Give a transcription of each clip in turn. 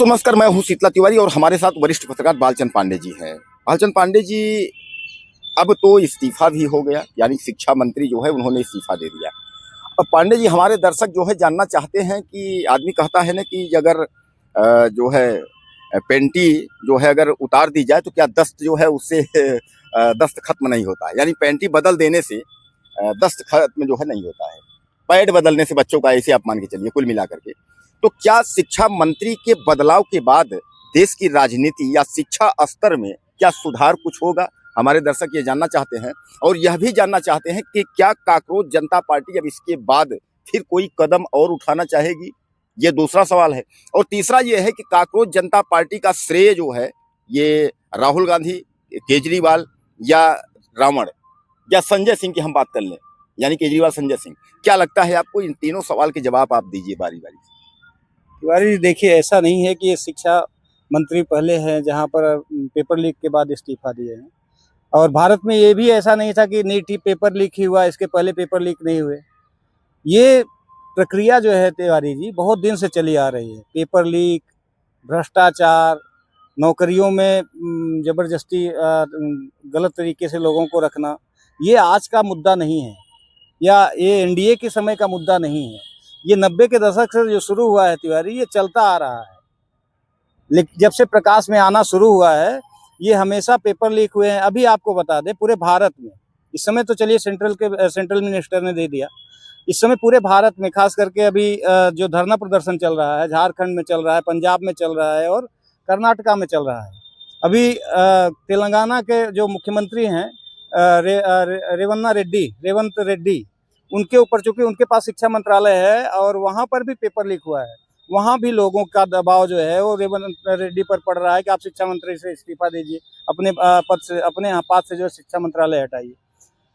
दोस्तों नमस्कार, मैं हूं शीतला तिवारी और हमारे साथ वरिष्ठ पत्रकार बालचंद पांडे जी हैं। बालचंद पांडे जी, अब तो इस्तीफा भी हो गया, यानी शिक्षा मंत्री जो है उन्होंने इस्तीफा दे दिया। अब पांडे जी, हमारे दर्शक जो है जानना चाहते हैं कि आदमी कहता है ना कि अगर जो है पेंटी जो है अगर उतार दी जाए तो क्या दस्त जो है उससे दस्त खत्म नहीं होता है। यानी पेंटी बदल देने से दस्त खत्म जो है नहीं होता है, पैड बदलने से बच्चों का, ऐसे आप मान के चलिए कुल मिला करके। तो क्या शिक्षा मंत्री के बदलाव के बाद देश की राजनीति या शिक्षा स्तर में क्या सुधार कुछ होगा? हमारे दर्शक ये जानना चाहते हैं और यह भी जानना चाहते हैं कि क्या कांग्रेस जनता पार्टी अब इसके बाद फिर कोई कदम और उठाना चाहेगी? ये दूसरा सवाल है। और तीसरा ये है कि कांग्रेस जनता पार्टी का श्रेय जो है ये राहुल गांधी, केजरीवाल या रावण या संजय सिंह की हम बात कर लें, यानी केजरीवाल, संजय सिंह, क्या लगता है आपको? इन तीनों सवाल के जवाब आप दीजिए बारी बारी से। तिवारी, देखिए, ऐसा नहीं है कि ये शिक्षा मंत्री पहले हैं जहां पर पेपर लीक के बाद इस्तीफा दिए हैं। और भारत में ये भी ऐसा नहीं था कि नीट ही पेपर लीक ही हुआ, इसके पहले पेपर लीक नहीं हुए। ये प्रक्रिया जो है तिवारी जी, बहुत दिन से चली आ रही है। पेपर लीक, भ्रष्टाचार, नौकरियों में जबरदस्ती गलत तरीके से लोगों को रखना, ये आज का मुद्दा नहीं है या ये एनडीए के समय का मुद्दा नहीं है। ये 90 के दशक से जो शुरू हुआ है तिवारी, ये चलता आ रहा है। लेकिन जब से प्रकाश में आना शुरू हुआ है, ये हमेशा पेपर लीक हुए हैं। अभी आपको बता दें, पूरे भारत में इस समय तो चलिए सेंट्रल मिनिस्टर ने दे दिया। इस समय पूरे भारत में, खास करके अभी जो धरना प्रदर्शन चल रहा है, झारखंड में चल रहा है, पंजाब में चल रहा है और कर्नाटका में चल रहा है। अभी तेलंगाना के जो मुख्यमंत्री हैं रेवंत रेड्डी, उनके ऊपर, चूंकि उनके पास शिक्षा मंत्रालय है और वहाँ पर भी पेपर लीक हुआ है, वहाँ भी लोगों का दबाव जो है वो रेवंत रेड्डी पर पड़ रहा है कि आप शिक्षा मंत्री से इस्तीफा दीजिए, अपने पद से, अपने पद से जो शिक्षा मंत्रालय हटाइए।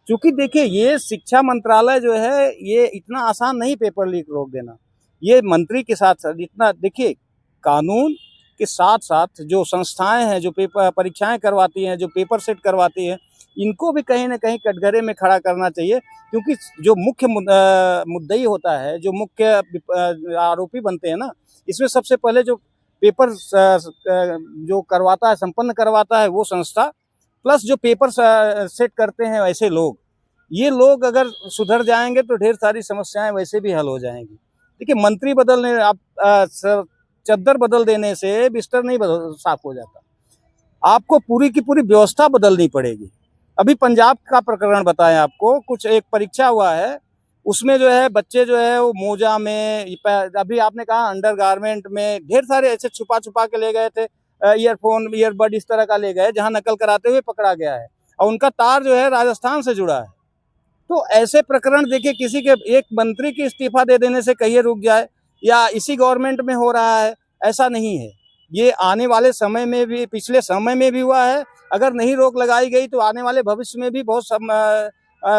क्योंकि देखिए, ये शिक्षा मंत्रालय जो है, ये इतना आसान नहीं पेपर लीक रोक देना। ये मंत्री के साथ साथ इतना, देखिए, कानून के साथ साथ जो संस्थाएं हैं, जो पेपर परीक्षाएं करवाती हैं, जो पेपर सेट करवाती हैं, इनको भी कहीं ना कहीं कटघरे में खड़ा करना चाहिए। क्योंकि जो मुख्य मुद्दई होता है, जो मुख्य आरोपी बनते हैं ना, इसमें सबसे पहले जो पेपर जो करवाता है, संपन्न करवाता है, वो संस्था, प्लस जो पेपर सेट करते हैं ऐसे लोग। ये लोग अगर सुधर जाएंगे तो ढेर सारी समस्याएं वैसे भी हल हो जाएंगी। देखिए, मंत्री बदलने, आप चद्दर बदल देने से बिस्तर नहीं साफ हो जाता। आपको पूरी की पूरी व्यवस्था बदलनी पड़ेगी। अभी पंजाब का प्रकरण बताएं आपको, कुछ एक परीक्षा हुआ है, उसमें जो है बच्चे जो है वो मोजा में, अभी आपने कहा अंडरगारमेंट में, ढेर सारे ऐसे छुपा छुपा के ले गए थे, ईयरफोन, ईयरबड इस तरह का ले गए, जहां नकल कराते हुए पकड़ा गया है और उनका तार जो है राजस्थान से जुड़ा है। तो ऐसे प्रकरण देखिए, किसी के एक मंत्री के इस्तीफा दे देने से कहिए रुक जाए, या इसी गवर्नमेंट में हो रहा है, ऐसा नहीं है। ये आने वाले समय में भी, पिछले समय में भी हुआ है। अगर नहीं रोक लगाई गई तो आने वाले भविष्य में भी बहुत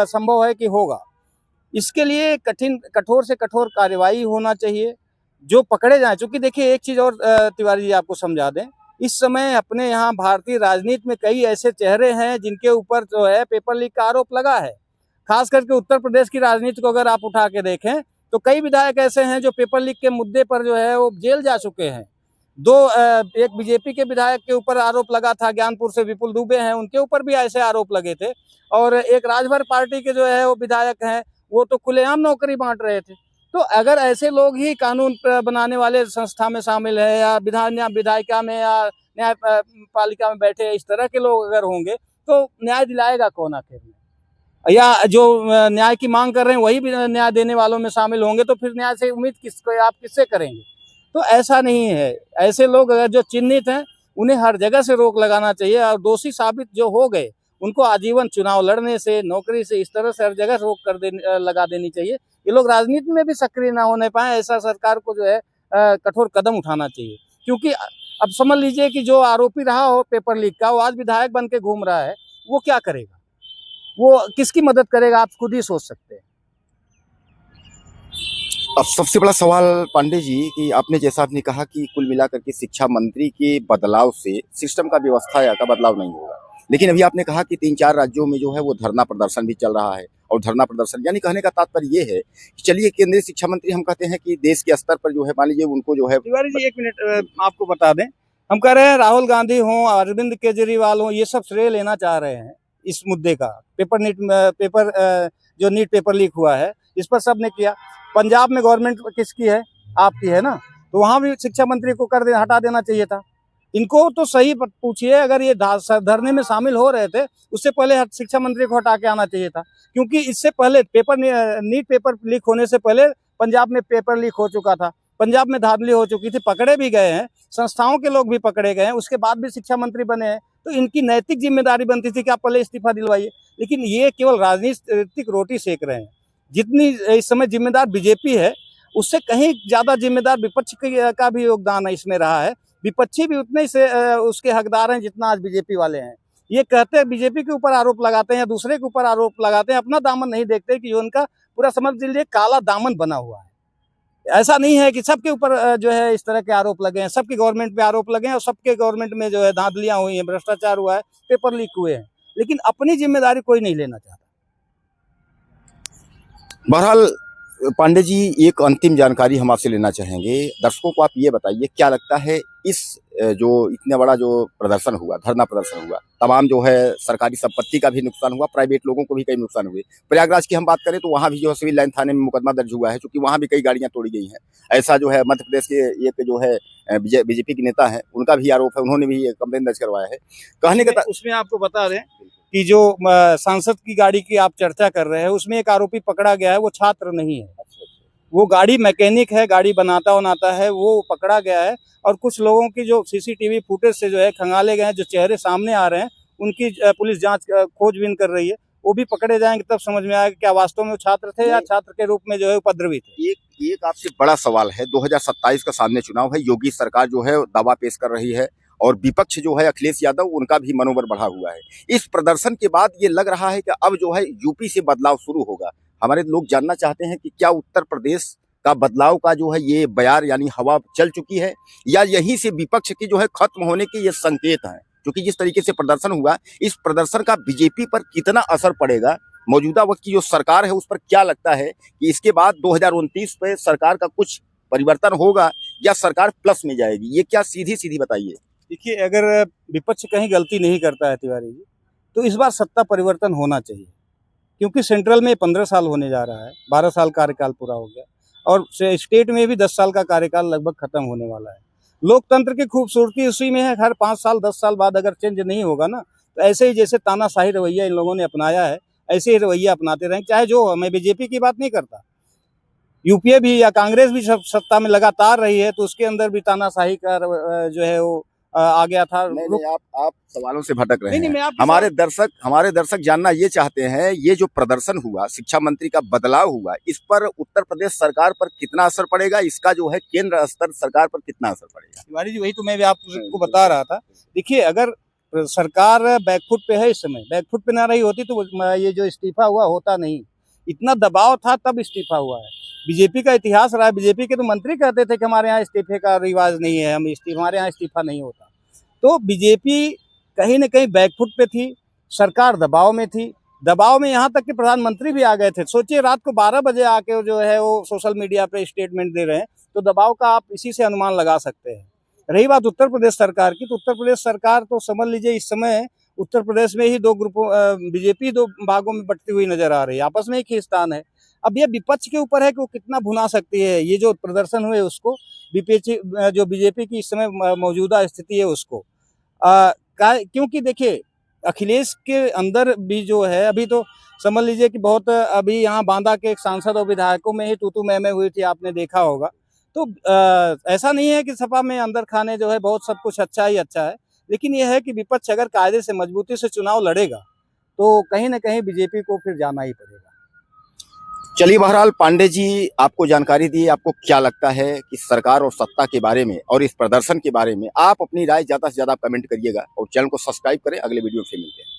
संभव है कि होगा। इसके लिए कठोर से कठोर कार्रवाई होना चाहिए, जो पकड़े जाए। क्योंकि देखिए, एक चीज और तिवारी जी आपको समझा दें, इस समय अपने यहाँ भारतीय राजनीति में कई ऐसे चेहरे हैं जिनके ऊपर जो है पेपर लीक का आरोप लगा है। खास करके उत्तर प्रदेश की राजनीति को अगर आप उठा के देखें तो कई विधायक ऐसे हैं जो पेपर लीक के मुद्दे पर जो है वो जेल जा चुके हैं। एक बीजेपी के विधायक के ऊपर आरोप लगा था, ज्ञानपुर से विपुल दुबे हैं, उनके ऊपर भी ऐसे आरोप लगे थे। और एक राजभर पार्टी के जो है वो विधायक हैं, वो तो खुलेआम नौकरी बांट रहे थे। तो अगर ऐसे लोग ही कानून बनाने वाले संस्था में शामिल है, या विधायिका में या न्याय पालिका में बैठे इस तरह के लोग अगर होंगे, तो न्याय दिलाएगा कौन आखिर में? या जो न्याय की मांग कर रहे हैं वही भी न्याय देने वालों में शामिल होंगे, तो फिर न्याय से उम्मीद आप किससे करेंगे? तो ऐसा नहीं है। ऐसे लोग अगर जो चिन्हित हैं, उन्हें हर जगह से रोक लगाना चाहिए और दोषी साबित जो हो गए उनको आजीवन चुनाव लड़ने से, नौकरी से, इस तरह से हर जगह रोक लगा देनी चाहिए। ये लोग राजनीति में भी सक्रिय ना होने पाए, ऐसा सरकार को जो है कठोर कदम उठाना चाहिए। क्योंकि अब समझ लीजिए कि जो आरोपी रहा हो पेपर लीक का, वो आज विधायक बन के घूम रहा है, वो क्या करेगा? वो किसकी मदद करेगा? आप खुद ही सोच सकते हैं। अब सबसे बड़ा सवाल पांडे जी कि आपने कहा कि कुल मिलाकर के शिक्षा मंत्री के बदलाव से सिस्टम का, व्यवस्था का बदलाव नहीं होगा। लेकिन अभी आपने कहा कि 3-4 राज्यों में जो है वो धरना प्रदर्शन भी चल रहा है और धरना प्रदर्शन। यानी कहने का तात्पर्य ये है कि चलिए केंद्रीय शिक्षा मंत्री हम कहते हैं कि देश के स्तर पर जो है मान लीजिए उनको जो है। तिवारी जी, एक मिनट आपको बता दें, हम कह रहे हैं राहुल गांधी हों, अरविंद केजरीवाल हों, ये सब श्रेय लेना चाह रहे हैं इस मुद्दे का। जो नीट पेपर लीक हुआ है इस पर सबने किया। पंजाब में गवर्नमेंट किसकी है? आपकी है ना, तो वहां भी शिक्षा मंत्री को हटा देना चाहिए था। इनको तो सही पूछिए, अगर ये धरने में शामिल हो रहे थे उससे पहले शिक्षा मंत्री को हटा के आना चाहिए था, क्योंकि इससे पहले नीट पेपर लीक होने से पहले पंजाब में पेपर लीक हो चुका था, पंजाब में धांधली हो चुकी थी, पकड़े भी गए हैं, संस्थाओं के लोग भी पकड़े गए हैं, उसके बाद भी शिक्षा मंत्री बने हैं। तो इनकी नैतिक जिम्मेदारी बनती थी कि आप पहले इस्तीफा दिलवाइए, लेकिन ये केवल राजनीतिक रोटी सेक रहे हैं। जितनी इस समय जिम्मेदार बीजेपी है उससे कहीं ज्यादा जिम्मेदार विपक्ष का भी योगदान है इसमें रहा है। विपक्षी भी उतने से उसके हकदार हैं जितना आज बीजेपी वाले हैं। ये कहते हैं बीजेपी के ऊपर आरोप लगाते हैं या दूसरे के ऊपर आरोप लगाते हैं, अपना दामन नहीं देखते कि उनका पूरा समझ लीजिए काला दामन बना हुआ है। ऐसा नहीं है कि सबके ऊपर जो है इस तरह के आरोप लगे हैं, सबके गवर्नमेंट पे आरोप लगे हैं और सबके गवर्नमेंट में जो है धांधलियां हुई हैं, भ्रष्टाचार हुआ है, पेपर लीक हुए हैं, लेकिन अपनी जिम्मेदारी कोई नहीं लेना चाहता। बहरहाल पांडे जी, एक अंतिम जानकारी हम आपसे लेना चाहेंगे। दर्शकों को आप ये बताइए, क्या लगता है इस जो इतना बड़ा जो प्रदर्शन हुआ, धरना प्रदर्शन हुआ, तमाम जो है सरकारी संपत्ति का भी नुकसान हुआ, प्राइवेट लोगों को भी कई नुकसान हुए। प्रयागराज की हम बात करें तो वहाँ भी जो है सिविल लाइन थाने में मुकदमा दर्ज हुआ है, क्योंकि वहाँ भी कई गाड़ियाँ तोड़ी गई हैं। ऐसा जो है मध्य प्रदेश के एक जो है बीजेपी के नेता है, उनका भी आरोप है, उन्होंने भी कंप्लेन दर्ज करवाया है। कहने का उसमें आपको बता दें कि जो सांसद की गाड़ी की आप चर्चा कर रहे हैं उसमें एक आरोपी पकड़ा गया है, वो छात्र नहीं है, वो गाड़ी मैकेनिक है, गाड़ी बनाता है, वो पकड़ा गया है। और कुछ लोगों की जो सीसीटीवी फुटेज से जो है खंगाले गए हैं, जो चेहरे सामने आ रहे हैं, उनकी पुलिस जांच खोजबीन कर रही है, वो भी पकड़े जाएंगे, तब समझ में आएगा क्या वास्तव में वो छात्र थे या छात्र के रूप में जो है उपद्रवी थे। एक आपसे बड़ा सवाल है, 2027 का सामने चुनाव है, योगी सरकार जो है दावा पेश कर रही है और विपक्ष जो है अखिलेश यादव, उनका भी मनोबल बढ़ा हुआ है। इस प्रदर्शन के बाद ये लग रहा है कि अब जो है यूपी से बदलाव शुरू होगा। हमारे लोग जानना चाहते हैं कि क्या उत्तर प्रदेश का बदलाव का जो है ये बयार यानी हवा चल चुकी है, या यहीं से विपक्ष की जो है खत्म होने के ये संकेत हैं? क्योंकि जिस तरीके से प्रदर्शन हुआ, इस प्रदर्शन का बीजेपी पर कितना असर पड़ेगा, मौजूदा वक्त की जो सरकार है उस पर क्या लगता है कि इसके बाद 2029 पे सरकार का कुछ परिवर्तन होगा या सरकार प्लस में जाएगी? ये क्या सीधी बताइए। देखिए, अगर विपक्ष कहीं गलती नहीं करता है तिवारी जी, तो इस बार सत्ता परिवर्तन होना चाहिए, क्योंकि सेंट्रल में 15 साल होने जा रहा है, 12 साल कार्यकाल पूरा हो गया और स्टेट में भी 10 साल का कार्यकाल लगभग खत्म होने वाला है। लोकतंत्र की खूबसूरती उसी में है, हर 5 साल 10 साल बाद अगर चेंज नहीं होगा ना, तो ऐसे ही जैसे तानाशाही रवैया इन लोगों ने अपनाया है, ऐसे ही रवैया अपनाते रहें, चाहे जो हो। मैं बीजेपी की बात नहीं करता, यूपीए भी या कांग्रेस भी सत्ता में लगातार रही है, तो उसके अंदर भी तानाशाही का जो है वो आ गया था। नहीं, आप सवालों से भटक रहे हैं। नहीं, हमारे दर्शक जानना ये चाहते हैं, ये जो प्रदर्शन हुआ, शिक्षा मंत्री का बदलाव हुआ, इस पर उत्तर प्रदेश सरकार पर कितना असर पड़ेगा? इसका जो है केंद्र स्तर सरकार पर कितना असर पड़ेगा? तिवारी जी, वही तो मैं भी आपको बता रहा था। देखिए, अगर सरकार बैकफुट पे है, इस समय बैकफुट पे ना रही होती तो ये जो इस्तीफा हुआ होता नहीं। इतना दबाव था तब इस्तीफा हुआ है। बीजेपी का इतिहास रहा है, बीजेपी के तो मंत्री कहते थे कि हमारे यहाँ इस्तीफे का रिवाज नहीं है, हमारे यहाँ इस्तीफा नहीं होता। तो बीजेपी कहीं न कहीं बैकफुट पे थी, सरकार दबाव में थी, दबाव में यहाँ तक कि प्रधानमंत्री भी आ गए थे। सोचिए, रात को 12 बजे आके जो है वो सोशल मीडिया पे स्टेटमेंट दे रहे हैं, तो दबाव का आप इसी से अनुमान लगा सकते हैं। रही बात उत्तर प्रदेश सरकार की, तो उत्तर प्रदेश सरकार तो समझ लीजिए इस समय उत्तर प्रदेश में ही दो ग्रुपों बीजेपी दो भागों में बंटती हुई नजर आ रही है, आपस में एक ही स्थान है। अब ये विपक्ष के ऊपर है कि वो कितना भुना सकती है ये जो प्रदर्शन हुए उसको, जो बीजेपी की इस समय मौजूदा स्थिति है उसको, क्योंकि देखिए अखिलेश के अंदर भी जो है, अभी तो समझ लीजिए कि बहुत अभी यहाँ बांदा के एक सांसद और विधायकों में ही तू मैं हुई थी, आपने देखा होगा। तो ऐसा नहीं है कि सपा में अंदर खाने जो है बहुत सब कुछ अच्छा ही अच्छा है, लेकिन यह है कि विपक्ष अगर कायदे से मजबूती से चुनाव लड़ेगा तो कहीं ना कहीं बीजेपी को फिर जाना ही पड़ेगा। चलिए, बहरहाल पांडे जी आपको जानकारी दी। आपको क्या लगता है कि सरकार और सत्ता के बारे में और इस प्रदर्शन के बारे में? आप अपनी राय ज़्यादा से ज़्यादा कमेंट करिएगा और चैनल को सब्सक्राइब करें। अगले वीडियो में फिर मिलते हैं।